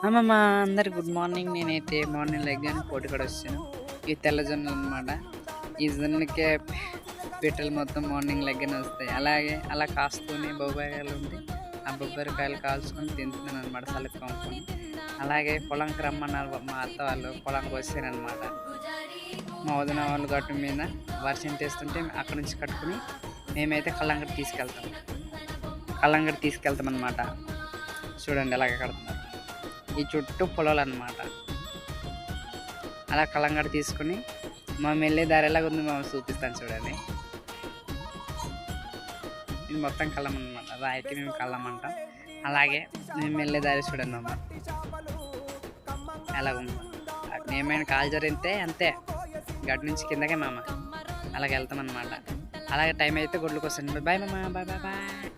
అమ్మమ్మ అందరికి good morning. నేనైతే మార్నింగ్ లెగ్గానే పోటీ కూడా వచ్చాను. ఈ తెల్ల జొన్నలు అనమాట. ఈ జొన్నలకే పిట్టలు మొత్తం మార్నింగ్ లెగ్గానే వస్తాయి. అలాగే అలా కాస్తూనే బొబ్బాయికాయలు ఉంది. ఆ బొబ్బరికాయలు కాల్చుకొని తింటున్నాను అనమాట సలుక్కొని. అలాగే పొలంకి రమ్మన్నారు మా అత్త వాళ్ళు. పొలంకి వచ్చారనమాట. మా వదిన వాళ్ళు గట్టు మీద వర్షం తెస్తుంటే అక్కడ నుంచి కట్టుకుని మేమైతే కళ్ళంగడి తీసుకెళ్తాం అనమాట. చూడండి ఎలాగ కడుతున్నారు. ఈ చుట్టూ పొలాలు అనమాట. అలా కలంగడ తీసుకుని మేము వెళ్ళే దారి ఎలాగ ఉంది మేము చూపిస్తాను చూడండి. ఇది మొత్తం కళ్ళం అనమాట. రాయికి మేము కళ్ళం అంటాం. అలాగే మేము వెళ్ళే దారి చూడండి అమ్మ ఎలాగుంది. ఏమైనా కాలు జరిగితే అంతే, గడ్డి నుంచి కిందకే మామ అలాగే వెళ్తాం అనమాట. అలాగే టైం అయితే గుడ్లకు వస్తాను. బాయ్ మామ, బాయ్ బాయ్ బాయ్.